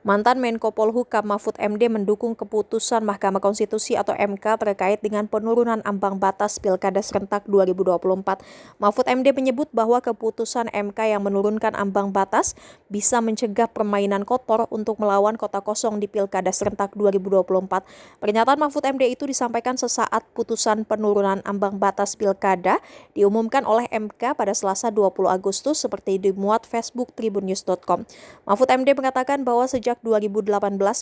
Mantan Menko Polhukam Mahfud MD mendukung keputusan Mahkamah Konstitusi atau MK terkait dengan penurunan ambang batas Pilkada serentak 2024. Mahfud MD menyebut bahwa keputusan MK yang menurunkan ambang batas bisa mencegah permainan kotor untuk melawan kota kosong di Pilkada serentak 2024. Pernyataan Mahfud MD itu disampaikan sesaat putusan penurunan ambang batas Pilkada diumumkan oleh MK pada Selasa 20 Agustus seperti dimuat Facebook tribunnews.com. Mahfud MD mengatakan bahwa sejak 2018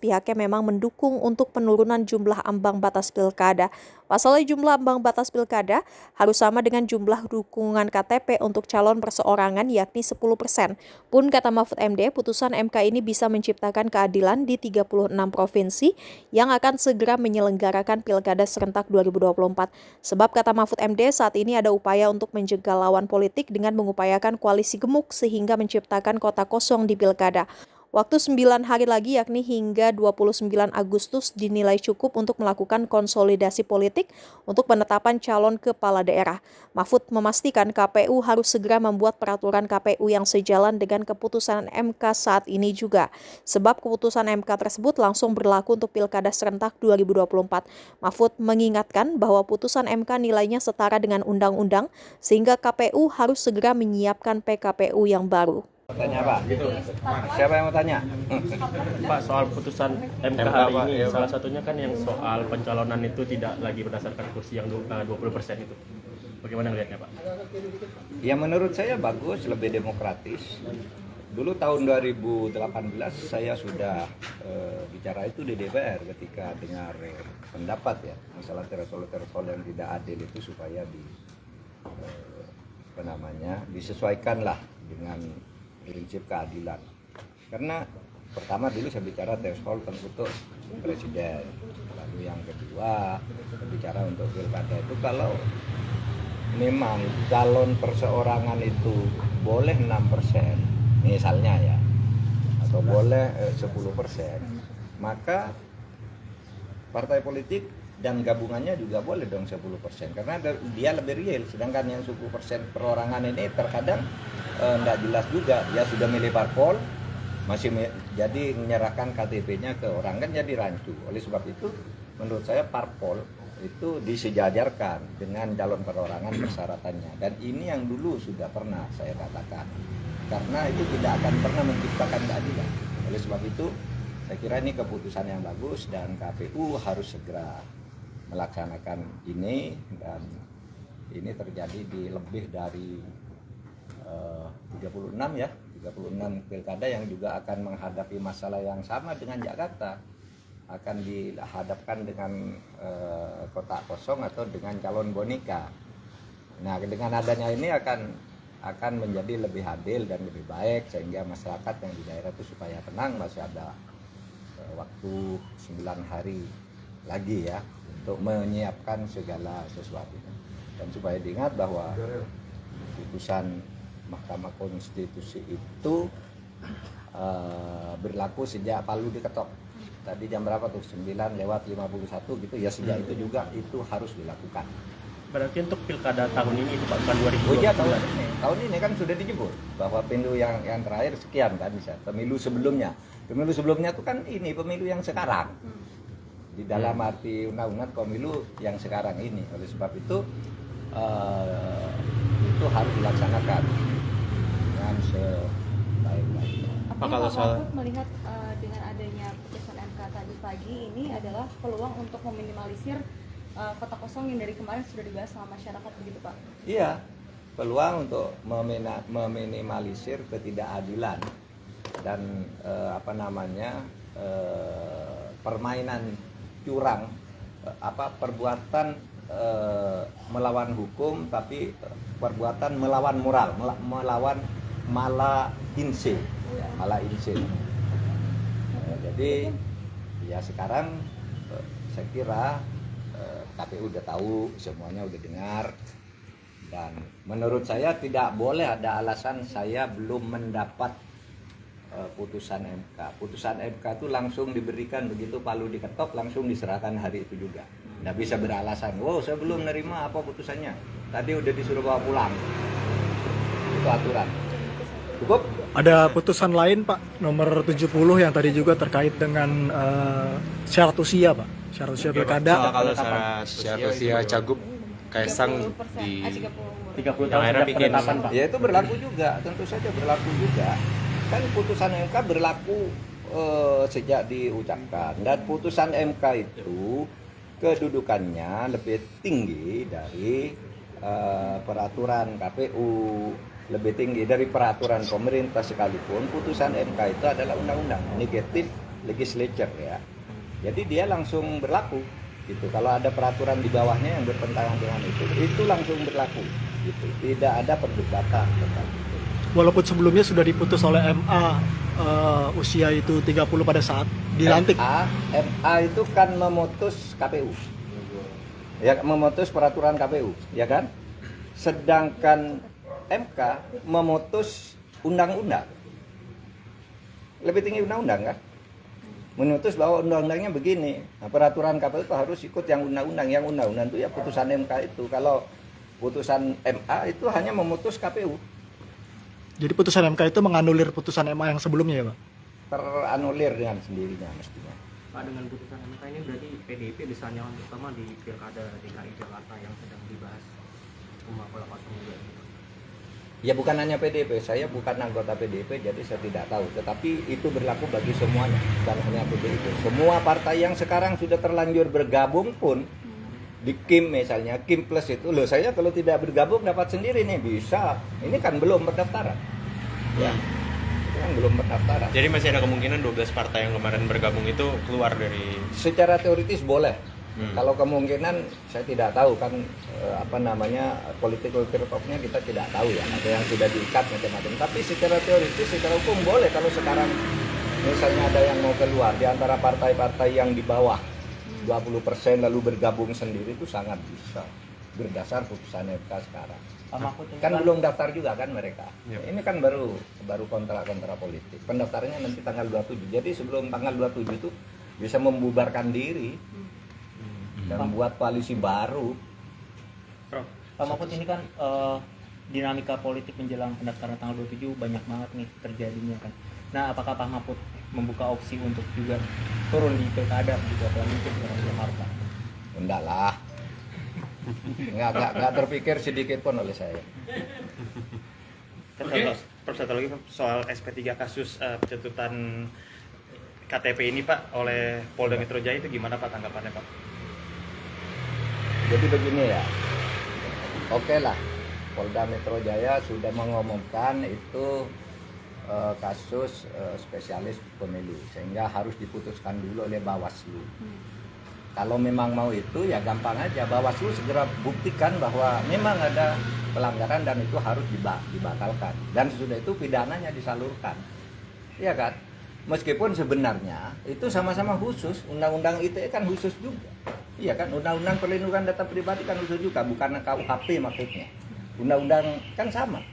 pihaknya memang mendukung untuk penurunan jumlah ambang batas pilkada. Pasalnya jumlah ambang batas pilkada harus sama dengan jumlah dukungan KTP untuk calon perseorangan yakni 10%. Pun kata Mahfud MD, putusan MK ini bisa menciptakan keadilan di 36 provinsi yang akan segera menyelenggarakan pilkada serentak 2024. Sebab kata Mahfud MD saat ini ada upaya untuk menjegal lawan politik dengan mengupayakan koalisi gemuk sehingga menciptakan kota kosong di pilkada. Waktu 9 hari lagi yakni hingga 29 Agustus dinilai cukup untuk melakukan konsolidasi politik untuk penetapan calon kepala daerah. Mahfud memastikan KPU harus segera membuat peraturan KPU yang sejalan dengan keputusan MK saat ini juga. Sebab keputusan MK tersebut langsung berlaku untuk Pilkada serentak 2024. Mahfud mengingatkan bahwa putusan MK nilainya setara dengan undang-undang sehingga KPU harus segera menyiapkan PKPU yang baru. Tanya Pak, siapa yang mau tanya? Pak, soal putusan MK hari ini, salah satunya kan yang soal pencalonan itu tidak lagi berdasarkan kursi yang 20% itu. Bagaimana melihatnya Pak? Ya menurut saya bagus, lebih demokratis. Dulu tahun 2018 saya sudah bicara itu di DPR ketika dengar pendapat ya masalah threshold yang tidak adil itu supaya disesuaikanlah dengan prinsip keadilan. Karena pertama dulu saya bicara threshold untuk presiden, lalu yang kedua saya bicara untuk pilkada itu kalau memang calon perseorangan itu boleh 6% misalnya ya, atau boleh 10%, maka partai politik dan gabungannya juga boleh dong 10% karena dia lebih real, sedangkan yang 10% perorangan ini terkadang enggak jelas juga, dia sudah milih parpol jadi menyerahkan KTP-nya ke orang kan jadi rancu. Oleh sebab itu menurut saya parpol itu disejajarkan dengan calon perorangan persyaratannya, dan ini yang dulu sudah pernah saya katakan karena itu tidak akan pernah menciptakan keadilan. Oleh sebab itu saya kira ini keputusan yang bagus dan KPU harus segera melaksanakan ini, dan ini terjadi di lebih dari 36 pilkada yang juga akan menghadapi masalah yang sama dengan Jakarta, akan dihadapkan dengan kota kosong atau dengan calon boneka. Nah, dengan adanya ini akan menjadi lebih adil dan lebih baik sehingga masyarakat yang di daerah itu supaya tenang, masih ada waktu 9 hari lagi ya untuk menyiapkan segala sesuatu, dan supaya diingat bahwa putusan Mahkamah Konstitusi itu berlaku sejak Palu diketok. Tadi jam berapa tuh? 9:51 gitu ya, sejak itu juga itu harus dilakukan. Berarti untuk pilkada tahun ini itu Pak, bukan 2020. Oh iya, tahun ini kan sudah dijemput bahwa pemilu yang terakhir sekian kan bisa. Pemilu sebelumnya tuh kan ini pemilu yang sekarang. Di dalam arti undang-undang pemilu yang sekarang ini. Oleh sebab itu harus dilaksanakan dengan sebaik-baiknya. Kalau soal melihat dengan adanya putusan MK tadi pagi ini adalah peluang untuk meminimalisir kota kosong yang dari kemarin sudah dibahas sama masyarakat, begitu Pak? Iya, peluang untuk meminimalisir ketidakadilan dan permainan curang, perbuatan melawan hukum tapi perbuatan melawan moral, melawan mala inse. Jadi ya sekarang saya kira KPU udah tahu, semuanya udah dengar, dan menurut saya tidak boleh ada alasan saya belum mendapat putusan MK. Putusan MK itu langsung diberikan begitu Palu diketok, langsung diserahkan hari itu juga. Nggak bisa beralasan, wow saya belum nerima apa putusannya, tadi udah disuruh bawa pulang. Itu aturan. Cukup? Ada putusan lain Pak, nomor 70 yang tadi juga terkait dengan syarat usia Pak, syarat usia pilkada. Soal kalau syarat usia Cagup Kaisang 30%, di 30 Yang tahun akhirnya sejak bikin- penetapan Pak. Ya itu berlaku juga, tentu saja berlaku juga. Kan putusan MK berlaku sejak diucapkan, dan putusan MK itu kedudukannya lebih tinggi dari peraturan KPU, lebih tinggi dari peraturan pemerintah, sekalipun putusan MK itu adalah undang-undang, negatif legislature ya. Jadi dia langsung berlaku gitu. Kalau ada peraturan di bawahnya yang bertentangan dengan itu langsung berlaku gitu. Tidak ada perdebatan tentang itu. Walaupun sebelumnya sudah diputus oleh MA usia itu 30 pada saat dilantik. MA itu kan memutus KPU. Ya, memutus peraturan KPU, ya kan? Sedangkan MK memutus undang-undang. Lebih tinggi undang-undang kan? Memutus bahwa undang-undangnya begini. Nah, peraturan KPU itu harus ikut yang undang-undang. Yang undang-undang itu ya putusan MK itu. Kalau putusan MA itu hanya memutus KPU. Jadi putusan MK itu menganulir putusan MA yang sebelumnya ya Pak? Teranulir dengan sendirinya mestinya. Pak, dengan putusan MK ini berarti PDIP bisa nyalon terutama di Pilkada DKI Jakarta yang sedang dibahas rumah pola kosong juga. Ya bukan hanya PDIP, saya bukan anggota PDIP jadi saya tidak tahu. Tetapi itu berlaku bagi semuanya, bukan hanya PDIP. Semua partai yang sekarang sudah terlanjur bergabung pun di KIM misalnya, KIM Plus itu, loh saya kalau tidak bergabung dapat sendiri nih, bisa. Ini kan belum pendaftaran. Ya, itu kan belum pendaftaran. Jadi masih ada kemungkinan 12 partai yang kemarin bergabung itu keluar dari Secara teoritis boleh. Kalau kemungkinan saya tidak tahu kan political trade-off-nya kita tidak tahu ya. Ada yang sudah diikat macam-macam. Tapi secara teoritis, secara hukum boleh kalau sekarang misalnya ada yang mau keluar di antara partai-partai yang di bawah 20% lalu bergabung sendiri, itu sangat bisa berdasar putusan MK sekarang. Pak Mahfud ini Kan belum daftar juga kan mereka. Yep. Ini kan baru kontra politik. Pendaftarannya nanti tanggal 27. Jadi sebelum tanggal 27 itu bisa membubarkan diri dan membuat koalisi baru. Pak Mahfud ini kan dinamika politik menjelang pendaftaran tanggal 27 banyak banget nih terjadinya kan. Nah, apakah Pak Mahfud membuka opsi untuk juga turun di pilkada gitu atau mungkin ke Jakarta? Enggak lah. Enggak terpikir sedikit pun oleh saya. Terus satu lagi Pak, soal SP3 kasus pencabutan KTP ini Pak oleh Polda Metro Jaya itu gimana Pak tanggapannya Pak? Jadi begini ya. Oke lah. Polda Metro Jaya sudah mengumumkan itu kasus spesialis pemilu sehingga harus diputuskan dulu oleh Bawaslu. Kalau memang mau itu ya gampang aja, Bawaslu segera buktikan bahwa memang ada pelanggaran dan itu harus dibatalkan, dan sesudah itu pidananya disalurkan, ya kan? Meskipun sebenarnya itu sama-sama khusus, undang-undang ITE kan khusus juga, iya kan? Undang-undang perlindungan data pribadi kan khusus juga, bukan KUHP maksudnya. Undang-undang kan sama.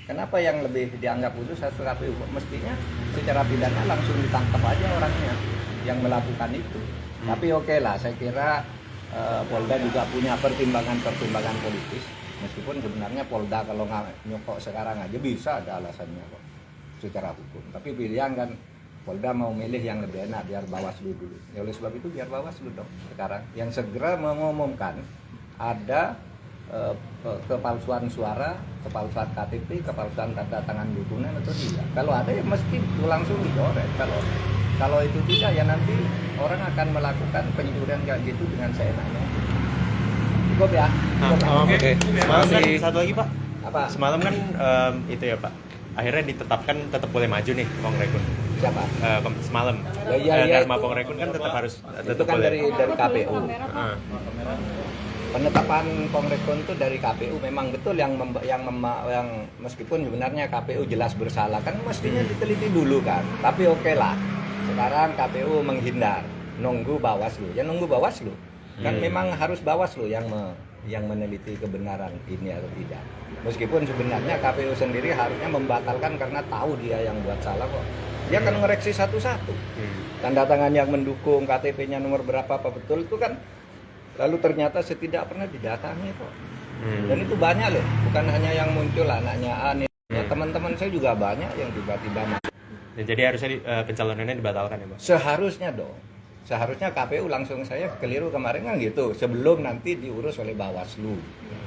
Kenapa yang lebih dianggap khusus harus KPU? Mestinya secara pidana langsung ditangkap aja orangnya yang melakukan itu. Tapi oke lah, saya kira Polda juga punya pertimbangan politis. Meskipun sebenarnya Polda kalau nyokok sekarang aja bisa ada alasannya kok secara hukum. Tapi pilihan kan Polda mau milih yang lebih enak, biar Bawaslu dulu. Ya oleh sebab itu biar Bawaslu dong sekarang yang segera mengumumkan ada kepalsuan suara, kepalsuan KTP, kepalsuan tanda tangan dukungan atau tidak. Kalau ada ya mesti langsung dicoret. Kalau itu tidak ya nanti orang akan melakukan pencurian kayak gitu dengan seenaknya. Cukup ya. Oke. Semalam kan satu lagi Pak. Apa? Semalam kan itu ya Pak. Akhirnya ditetapkan tetap boleh maju nih Pong Rekun. Siapa? Semalam. Ya, Dharma itu- Pong Rekun kan tetap harus Itu tetap kan boleh. dari KPU. Heeh. Penetapan Kongrekon itu dari KPU memang betul yang meskipun sebenarnya KPU jelas bersalah kan mestinya diteliti dulu kan. Tapi oke lah. Sekarang KPU menghindar, nunggu Bawaslu. Ya nunggu Bawaslu. Kan memang harus Bawaslu yang meneliti kebenaran ini atau tidak. Meskipun sebenarnya KPU sendiri harusnya membatalkan karena tahu dia yang buat salah kok. Dia akan mengoreksi satu-satu. Tanda tangan yang mendukung, KTP-nya nomor berapa apa betul itu kan. Lalu ternyata saya tidak pernah didatangi kok. Dan itu banyak loh, bukan hanya yang muncul anaknya A nih, teman-teman saya juga banyak yang tiba-tiba masuk. Dan jadi harusnya pencalonannya dibatalkan ya, Pak? Seharusnya dong. Seharusnya KPU langsung, saya keliru kemarin kan gitu, sebelum nanti diurus oleh Bawaslu.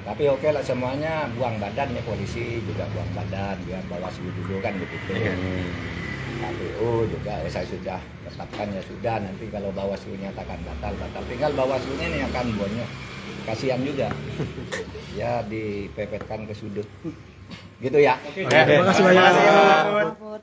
Tapi oke lah, semuanya buang badan ya, polisi juga buang badan, biar Bawaslu dulu kan gitu. KPU juga saya sudah tetapkan ya sudah, nanti kalau Bawaslu nyatakan batal, tinggal Bawaslunya ini akan bonyok. Kasihan juga. Ya dipepetkan ke sudut. Gitu ya. Terima kasih banyak. Mahfud.